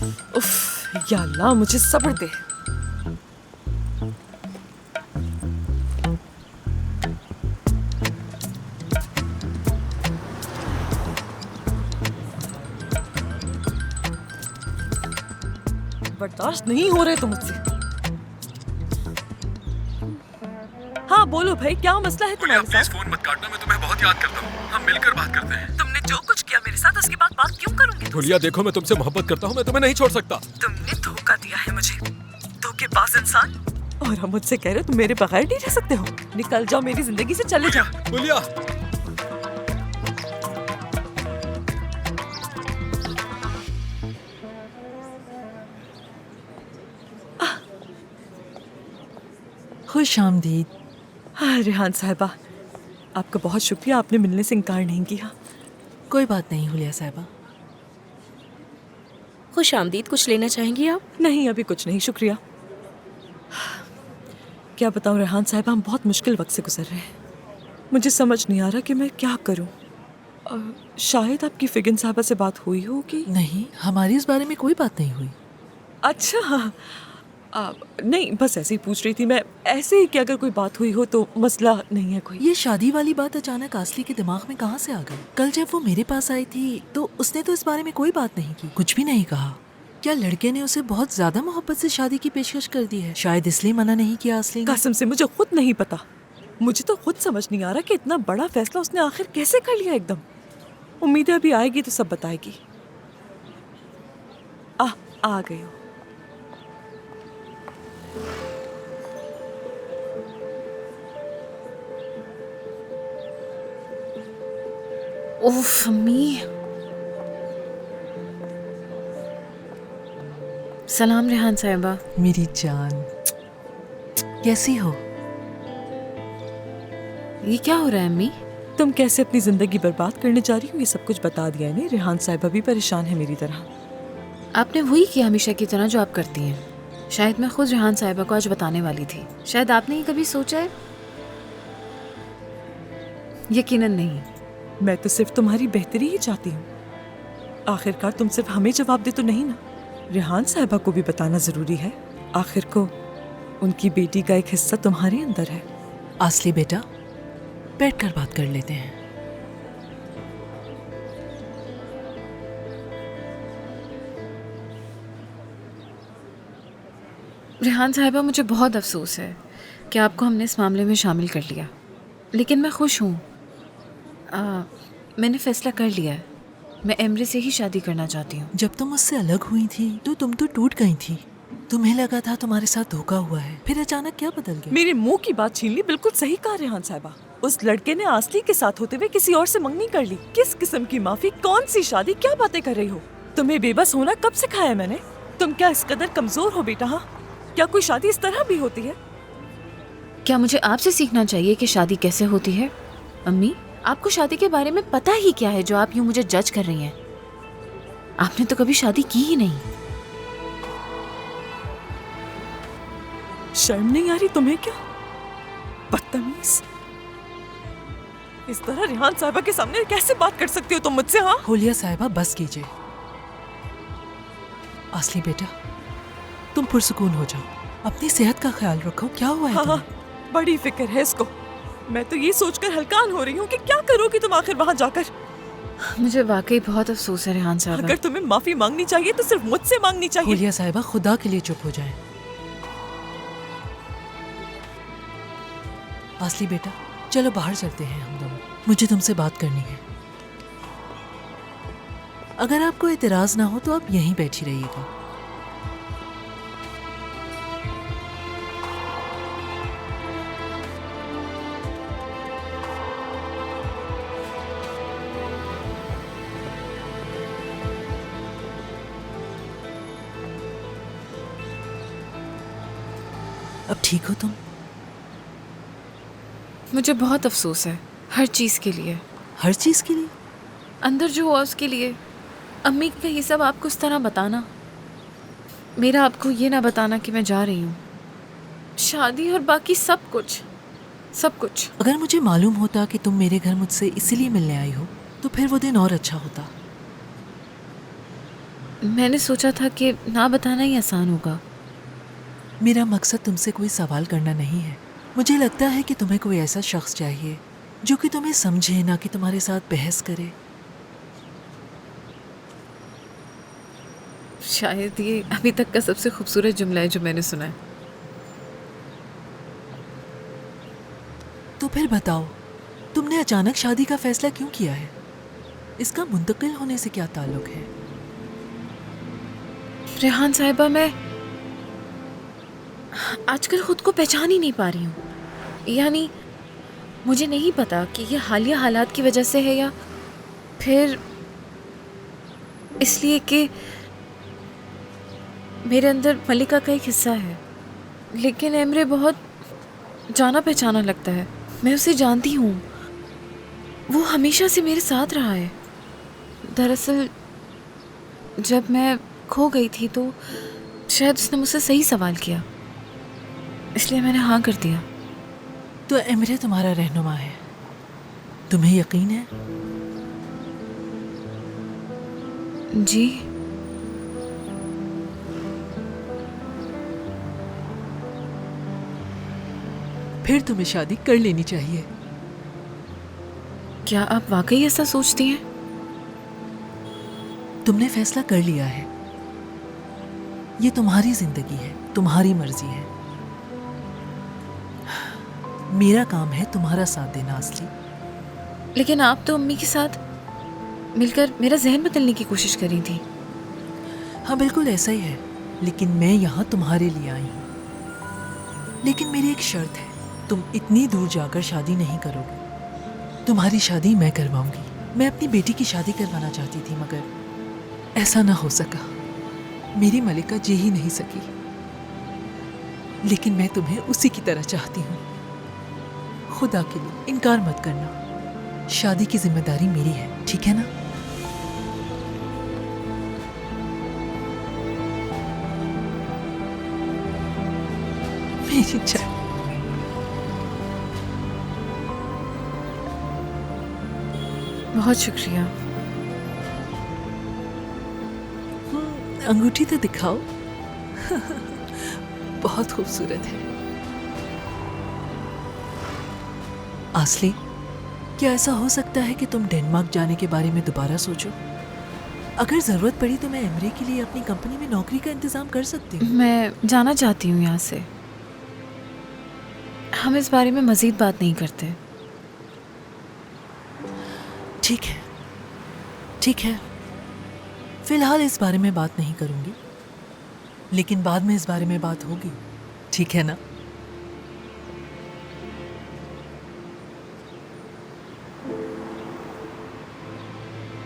उफ, या अल्लाह मुझे सब्र दे। बर्दाश्त नहीं हो रहे तो मुझसे। हाँ बोलो भाई, क्या मसला है तुम्हारे प्लीज साथ? फोन मत काटना, मैं तुम्हें बहुत याद करता हूँ। हम मिलकर बात करते हैं। तुमने जो कुछ किया मेरे साथ उसके बाद बात क्यों करूंगी? धुलिया देखो, मैं तुमसे मोहब्बत करता हूँ, मैं तुम्हें नहीं छोड़ सकता। तुमने धोखा दिया है मुझे, धोखेबाज इंसान। और हम मुझसे कह रहे हो तुम मेरे बगैर नहीं रह सकते हो? निकल जाओ मेरी जिंदगी से, चले जाओ। धुलिया खुश आमदीद। हाँ रेहान साहिबा, आपका बहुत शुक्रिया, आपने मिलने से इनकार नहीं किया। कोई बात नहीं हुलिया साहिबा। खुश आमदीद। कुछ लेना चाहेंगी आप? नहीं अभी कुछ नहीं, शुक्रिया। क्या बताऊं रेहान साहिबा, हम बहुत मुश्किल वक्त से गुजर रहे हैं। मुझे समझ नहीं आ रहा कि मैं क्या करूं। शायद आपकी फिगन साहिबा से बात हुई होगी। नहीं, हमारी इस बारे में कोई बात नहीं हुई। अच्छा हाँ, नहीं बस ऐसे ही पूछ रही थी मैं, ऐसे ही कि अगर कोई बात हुई हो तो मसला नहीं है कोई। ये शादी वाली बात अचानक आसली के दिमाग में कहाँ से आ गई? कल जब वो मेरे पास आई थी तो उसने तो इस बारे में कोई बात नहीं की, कुछ भी नहीं कहा। क्या लड़के ने उसे बहुत ज्यादा मोहब्बत से शादी की पेशकश कर दी है? शायद इसलिए मना नहीं किया आसली ने। कसम से मुझे खुद नहीं पता, मुझे तो खुद समझ नहीं आ रहा कि इतना बड़ा फैसला उसने आखिर कैसे कर लिया एकदम। उम्मीद है अभी आएगी तो सब बताएगी। आ गई हो। ओफ अम्मी। सलाम रेहान साहिबा। मेरी जान, कैसी हो? ये क्या हो रहा है अम्मी? तुम कैसे अपनी जिंदगी बर्बाद करने जा रही हो ये सब कुछ बता दिया है। नहीं, रेहान साहिबा भी परेशान है मेरी तरह। आपने वही किया हमेशा की तरह जो आप करती हैं। शायद मैं खुद रेहान साहिबा को आज बताने वाली थी। शायद आपने ये कभी सोचा है? यकीनन नहीं। मैं तो सिर्फ तुम्हारी बेहतरी ही चाहती हूँ। आखिरकार तुम सिर्फ हमें जवाब दे तो नहीं ना, रेहान साहिबा को भी बताना जरूरी है। आखिर को उनकी बेटी का एक हिस्सा तुम्हारे अंदर है। आसली बेटा, बैठकर बात कर लेते हैं। रेहान साहिबा, मुझे बहुत अफसोस है कि आपको हमने इस मामले में शामिल कर लिया, लेकिन मैं खुश हूँ। मैंने फैसला कर लिया है, मैं एमरे से ही शादी करना चाहती हूँ। जब तुम मुझसे अलग हुई थी तो तुम तो टूट गई थी। तुम्हें लगा था तुम्हारे साथ धोखा हुआ है, फिर अचानक क्या बदल गया? मेरे मुंह की बात छीन ली। बिल्कुल सही कहा रेहान साहिबा। उस लड़के ने आसली के साथ होते हुए किसी और से मंगनी कर ली। किस किस्म की माफी, कौन सी शादी, क्या बातें कर रही हो? तुम्हें बेबस होना कब सिखाया मैंने? तुम क्या इस कदर कमजोर हो बेटा? हाँ, क्या कोई शादी इस तरह भी होती है? क्या मुझे आपसे सीखना चाहिए कि शादी कैसे होती है? अम्मी, आपको शादी के बारे में पता ही क्या है जो आप यूं मुझे जज कर रही हैं? आपने तो कभी शादी की ही नहीं। शर्म नहीं आ रही तुम्हें क्या? बदतमीज, इस तरह रेहान साहिबा के सामने कैसे बात कर सकती हो तुम मुझसे? हाँ हुलिया साहिबा, बस कीजिए। आसली बेटा, तुम पुरसुकून हो जाओ, अपनी सेहत का ख्याल रखो। क्या हुआ है हाँ, तुम्हें? बड़ी फिक्र है इसको। मैं तो ये सोचकर हलकान हो रही हूँ कि क्या करोगी तुम आखिर वहाँ जाकर। मुझे वाकई बहुत अफसोस है रेहान साहब। अगर तुम्हें माफी मांगनी चाहिए तो सिर्फ मुझसे मांगनी चाहिए। हुलिया साहिबा, खुदा के लिए चुप हो जाएं। आसली बेटा, चलो बाहर चलते हैं हम दोनों, मुझे तुमसे बात करनी है। अगर आपको एतराज ना हो तो आप यहीं बैठी रहिएगा। अब ठीक हो तुम? मुझे बहुत अफसोस है, हर चीज़ के लिए। हर चीज के लिए? अंदर जो हुआ उसके लिए। अम्मी का ये सब आपको इस तरह बताना, मेरा आपको ये ना बताना कि मैं जा रही हूँ, शादी और बाकी सब कुछ, सब कुछ। अगर मुझे मालूम होता कि तुम मेरे घर मुझसे इसीलिए मिलने आई हो तो फिर वो दिन और अच्छा होता। मैंने सोचा था कि ना बताना ही आसान होगा। मेरा मकसद तुमसे कोई सवाल करना नहीं है। मुझे लगता है कि तुम्हें कोई ऐसा शख्स चाहिए जो कि तुम्हें समझे, ना कि तुम्हारे साथ बहस करे। शायद ये अभी तक का सबसे खूबसूरत जुमला है जो मैंने सुना है। तो फिर बताओ, तुमने अचानक शादी का फैसला क्यों किया है? इसका मुंतकिल होने से क्या ताल्लुक है? रेहान साहिबा, मैं आजकल खुद को पहचान ही नहीं पा रही हूँ। यानी मुझे नहीं पता कि ये हालिया हालात की वजह से है या फिर इसलिए कि मेरे अंदर मलिका का एक हिस्सा है, लेकिन एमरे बहुत जाना पहचाना लगता है। मैं उसे जानती हूँ, वो हमेशा से मेरे साथ रहा है। दरअसल जब मैं खो गई थी तो शायद उसने मुझसे सही सवाल किया, इसलिए मैंने हाँ कर दिया। तो एमरे तुम्हारा रहनुमा है, तुम्हें यकीन है? जी। फिर तुम्हें शादी कर लेनी चाहिए। क्या आप वाकई ऐसा सोचती हैं? तुमने फैसला कर लिया है, ये तुम्हारी जिंदगी है, तुम्हारी मर्जी है। मेरा काम है तुम्हारा साथ देना असली। लेकिन आप तो अम्मी के साथ मिलकर मेरा जहन बदलने की कोशिश कर रही थी। हाँ बिल्कुल ऐसा ही है, लेकिन मैं यहाँ तुम्हारे लिए आई हूँ। लेकिन मेरी एक शर्त है, तुम इतनी दूर जाकर शादी नहीं करोगे। तुम्हारी शादी मैं करवाऊंगी। मैं अपनी बेटी की शादी करवाना चाहती थी, मगर ऐसा ना हो सका। मेरी मलिका जी ही नहीं सकी। लेकिन मैं तुम्हें उसी की तरह चाहती हूँ। खुदा के लिए इनकार मत करना। शादी की जिम्मेदारी मेरी है, ठीक है ना? मेरी जान। बहुत शुक्रिया। अंगूठी तो दिखाओ। बहुत खूबसूरत है। आसली, क्या ऐसा हो सकता है कि तुम डेनमार्क जाने के बारे में दोबारा सोचो? अगर जरूरत पड़ी तो मैं एमरे के लिए अपनी कंपनी में नौकरी का इंतजाम कर सकती हूँ। मैं जाना चाहती हूँ यहाँ से। हम इस बारे में मजीद बात नहीं करते। ठीक है, ठीक है। फिलहाल इस बारे में बात नहीं करूंगी, लेकिन बाद में इस बारे में बात होगी, ठीक है ना?